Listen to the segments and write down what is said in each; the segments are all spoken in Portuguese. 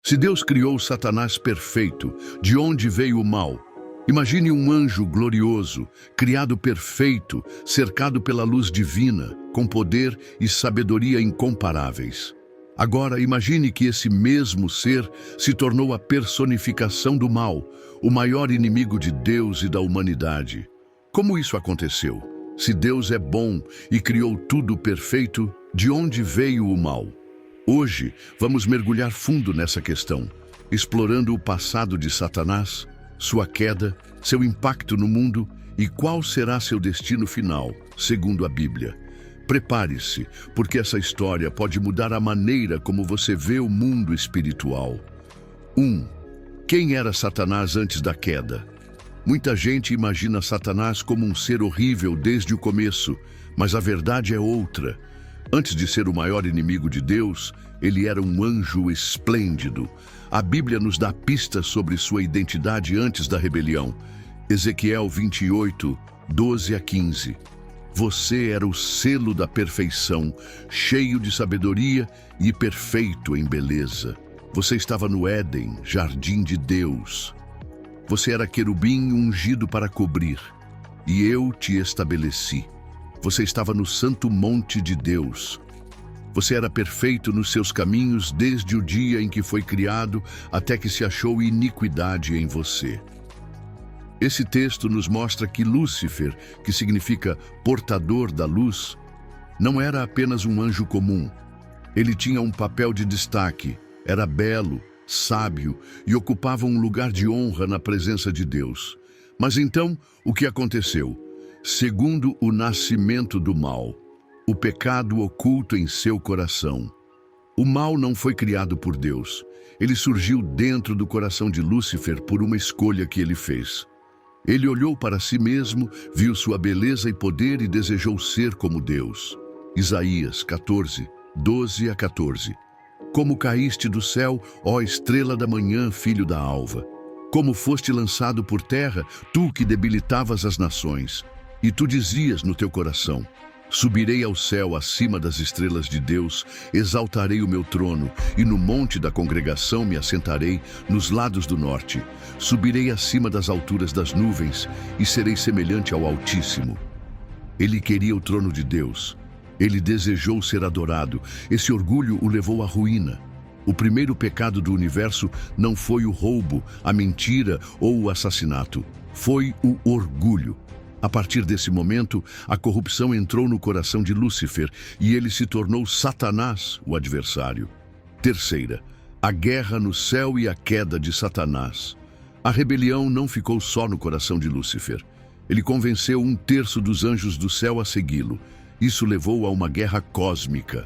Se Deus criou Satanás perfeito, de onde veio o mal? Imagine um anjo glorioso, criado perfeito, cercado pela luz divina, com poder e sabedoria incomparáveis. Agora, imagine que esse mesmo ser se tornou a personificação do mal, o maior inimigo de Deus e da humanidade. Como isso aconteceu? Se Deus é bom e criou tudo perfeito, de onde veio o mal? Hoje, vamos mergulhar fundo nessa questão, explorando o passado de Satanás, sua queda, seu impacto no mundo e qual será seu destino final, segundo a Bíblia. Prepare-se, porque essa história pode mudar a maneira como você vê o mundo espiritual. 1. Quem era Satanás antes da queda? Muita gente imagina Satanás como um ser horrível desde o começo, mas a verdade é outra. Antes de ser o maior inimigo de Deus, ele era um anjo esplêndido. A Bíblia nos dá pistas sobre sua identidade antes da rebelião. Ezequiel 28, 12 a 15. Você era o selo da perfeição, cheio de sabedoria e perfeito em beleza. Você estava no Éden, jardim de Deus. Você era querubim ungido para cobrir, e eu te estabeleci. Você estava no santo monte de Deus. Você era perfeito nos seus caminhos desde o dia em que foi criado até que se achou iniquidade em você. Esse texto nos mostra que Lúcifer, que significa portador da luz, não era apenas um anjo comum. Ele tinha um papel de destaque, era belo, sábio e ocupava um lugar de honra na presença de Deus. Mas então, o que aconteceu? Segundo o nascimento do mal, o pecado oculto em seu coração. O mal não foi criado por Deus. Ele surgiu dentro do coração de Lúcifer por uma escolha que ele fez. Ele olhou para si mesmo, viu sua beleza e poder e desejou ser como Deus. Isaías 14, 12 a 14. Como caíste do céu, ó estrela da manhã, filho da alva. Como foste lançado por terra, tu que debilitavas as nações. E tu dizias no teu coração: subirei ao céu acima das estrelas de Deus, exaltarei o meu trono, e no monte da congregação me assentarei, nos lados do norte. Subirei acima das alturas das nuvens, e serei semelhante ao Altíssimo. Ele queria o trono de Deus. Ele desejou ser adorado. Esse orgulho o levou à ruína. O primeiro pecado do universo não foi o roubo, a mentira ou o assassinato. Foi o orgulho. A partir desse momento, a corrupção entrou no coração de Lúcifer e ele se tornou Satanás, o adversário. Terceira, a guerra no céu e a queda de Satanás. A rebelião não ficou só no coração de Lúcifer. Ele convenceu 1/3 dos anjos do céu a segui-lo. Isso levou a uma guerra cósmica.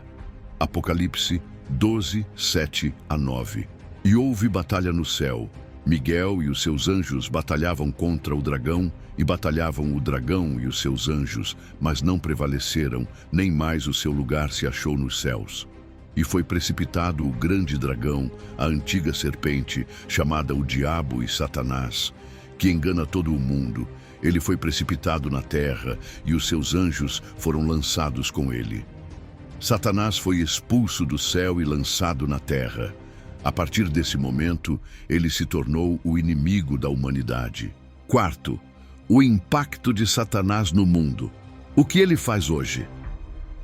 Apocalipse 12, 7 a 9. E houve batalha no céu. Miguel e os seus anjos batalhavam contra o dragão, e batalhavam o dragão e os seus anjos, mas não prevaleceram, nem mais o seu lugar se achou nos céus. E foi precipitado o grande dragão, a antiga serpente, chamada o Diabo e Satanás, que engana todo o mundo. Ele foi precipitado na terra, e os seus anjos foram lançados com ele. Satanás foi expulso do céu e lançado na terra. A partir desse momento, ele se tornou o inimigo da humanidade. Quarto, o impacto de Satanás no mundo. O que ele faz hoje?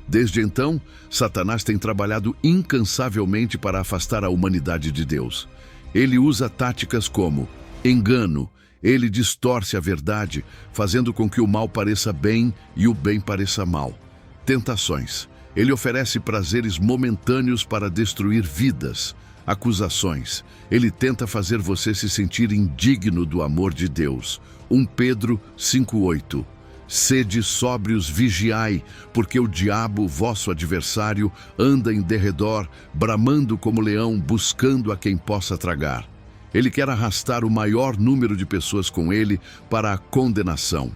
Desde então, Satanás tem trabalhado incansavelmente para afastar a humanidade de Deus. Ele usa táticas como engano. Ele distorce a verdade, fazendo com que o mal pareça bem e o bem pareça mal. Tentações. Ele oferece prazeres momentâneos para destruir vidas. Acusações. Ele tenta fazer você se sentir indigno do amor de Deus. 1 Pedro 5:8. Sede sóbrios, vigiai, porque o diabo, vosso adversário, anda em derredor, bramando como leão, buscando a quem possa tragar. Ele quer arrastar o maior número de pessoas com ele para a condenação.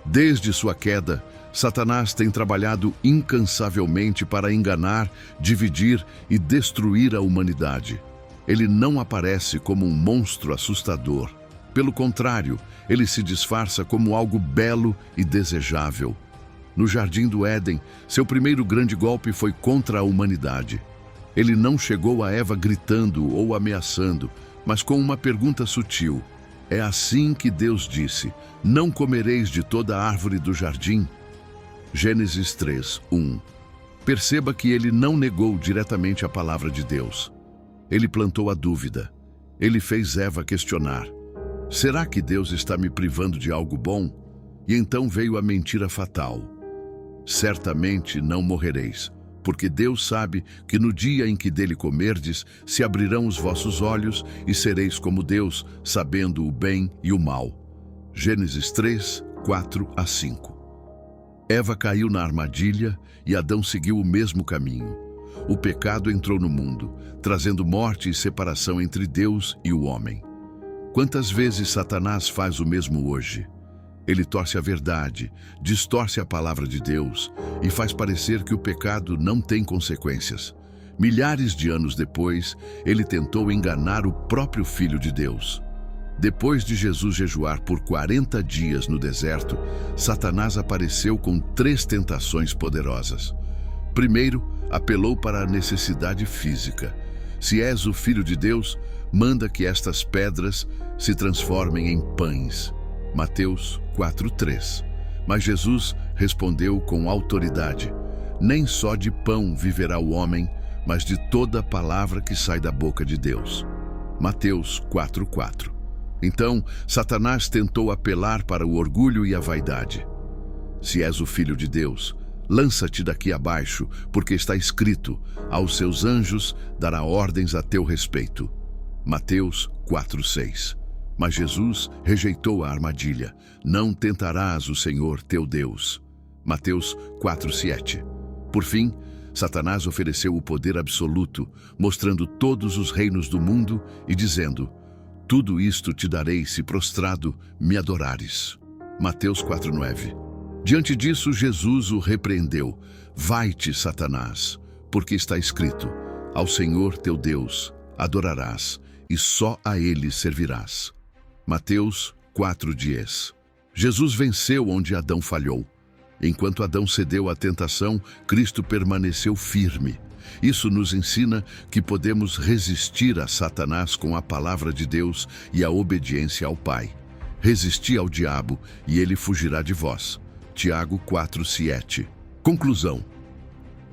Desde sua queda, Satanás tem trabalhado incansavelmente para enganar, dividir e destruir a humanidade. Ele não aparece como um monstro assustador. Pelo contrário, ele se disfarça como algo belo e desejável. No Jardim do Éden, seu primeiro grande golpe foi contra a humanidade. Ele não chegou a Eva gritando ou ameaçando, mas com uma pergunta sutil. É assim que Deus disse: não comereis de toda a árvore do jardim? Gênesis 3, 1. Perceba que ele não negou diretamente a palavra de Deus. Ele plantou a dúvida. Ele fez Eva questionar: será que Deus está me privando de algo bom? E então veio a mentira fatal: certamente não morrereis, porque Deus sabe que no dia em que dele comerdes, se abrirão os vossos olhos e sereis como Deus, sabendo o bem e o mal. Gênesis 3, 4 a 5. Eva caiu na armadilha e Adão seguiu o mesmo caminho. O pecado entrou no mundo, trazendo morte e separação entre Deus e o homem. Quantas vezes Satanás faz o mesmo hoje? Ele torce a verdade, distorce a palavra de Deus e faz parecer que o pecado não tem consequências. Milhares de anos depois, ele tentou enganar o próprio Filho de Deus. Depois de Jesus jejuar por 40 dias no deserto, Satanás apareceu com 3 tentações poderosas. Primeiro, apelou para a necessidade física. Se és o Filho de Deus, manda que estas pedras se transformem em pães. Mateus 4:3. Mas Jesus respondeu com autoridade: nem só de pão viverá o homem, mas de toda palavra que sai da boca de Deus. Mateus 4:4. Então, Satanás tentou apelar para o orgulho e a vaidade. Se és o Filho de Deus, lança-te daqui abaixo, porque está escrito: aos seus anjos dará ordens a teu respeito. Mateus 4:6. Mas Jesus rejeitou a armadilha: não tentarás o Senhor teu Deus. Mateus 4:7. Por fim, Satanás ofereceu o poder absoluto, mostrando todos os reinos do mundo e dizendo: tudo isto te darei se prostrado me adorares. Mateus 4:9. Diante disso, Jesus o repreendeu: vai-te, Satanás, porque está escrito: ao Senhor teu Deus adorarás e só a ele servirás. Mateus 4:10. Jesus venceu onde Adão falhou. Enquanto Adão cedeu à tentação, Cristo permaneceu firme. Isso nos ensina que podemos resistir a Satanás com a palavra de Deus e a obediência ao Pai. Resisti ao diabo e ele fugirá de vós. Tiago 4:7. Conclusão.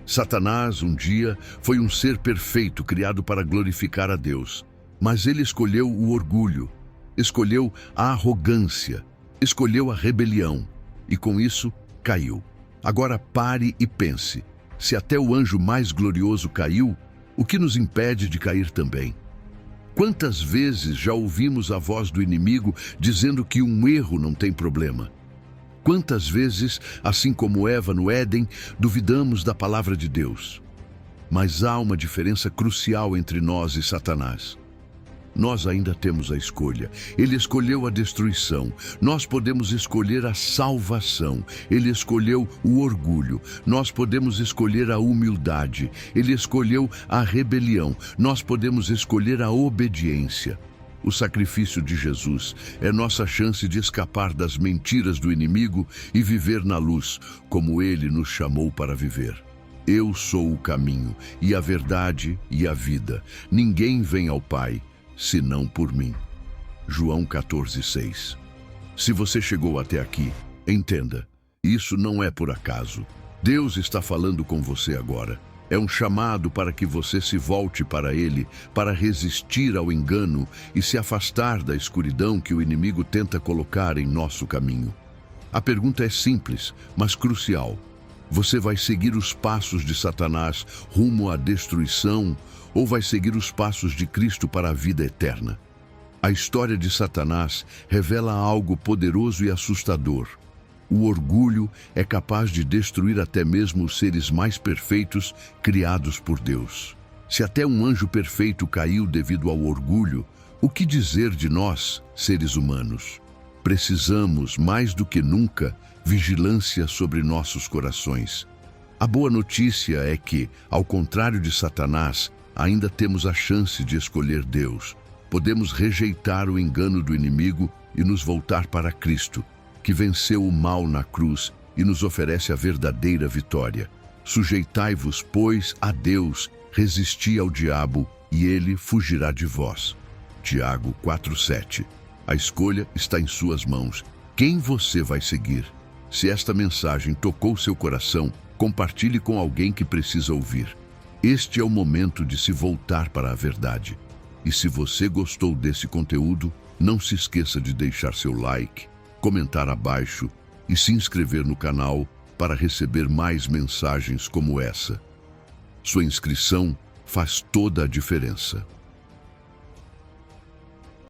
Satanás, um dia, foi um ser perfeito criado para glorificar a Deus. Mas ele escolheu o orgulho, escolheu a arrogância, escolheu a rebelião e com isso caiu. Agora pare e pense: se até o anjo mais glorioso caiu, o que nos impede de cair também? Quantas vezes já ouvimos a voz do inimigo dizendo que um erro não tem problema? Quantas vezes, assim como Eva no Éden, duvidamos da palavra de Deus? Mas há uma diferença crucial entre nós e Satanás. Nós ainda temos a escolha. Ele escolheu a destruição. Nós podemos escolher a salvação. Ele escolheu o orgulho. Nós podemos escolher a humildade. Ele escolheu a rebelião. Nós podemos escolher a obediência. O sacrifício de Jesus é nossa chance de escapar das mentiras do inimigo e viver na luz, como ele nos chamou para viver. Eu sou o caminho, e a verdade e a vida. Ninguém vem ao Pai senão por mim. João 14:6. Se você chegou até aqui, entenda, isso não é por acaso. Deus está falando com você agora. É um chamado para que você se volte para Ele, para resistir ao engano e se afastar da escuridão que o inimigo tenta colocar em nosso caminho. A pergunta é simples, mas crucial. Você vai seguir os passos de Satanás rumo à destruição ou vai seguir os passos de Cristo para a vida eterna? A história de Satanás revela algo poderoso e assustador. O orgulho é capaz de destruir até mesmo os seres mais perfeitos criados por Deus. Se até um anjo perfeito caiu devido ao orgulho, o que dizer de nós, seres humanos? Precisamos, mais do que nunca, vigilância sobre nossos corações. A boa notícia é que, ao contrário de Satanás, ainda temos a chance de escolher Deus. Podemos rejeitar o engano do inimigo e nos voltar para Cristo, que venceu o mal na cruz e nos oferece a verdadeira vitória. Sujeitai-vos, pois, a Deus, Resisti ao diabo e ele fugirá de vós. Tiago 4:7. A escolha está em suas mãos. Quem você vai seguir? Se esta mensagem tocou seu coração, compartilhe com alguém que precisa ouvir. Este é o momento de se voltar para a verdade. E se você gostou desse conteúdo, não se esqueça de deixar seu like, comentar abaixo e se inscrever no canal para receber mais mensagens como essa. Sua inscrição faz toda a diferença.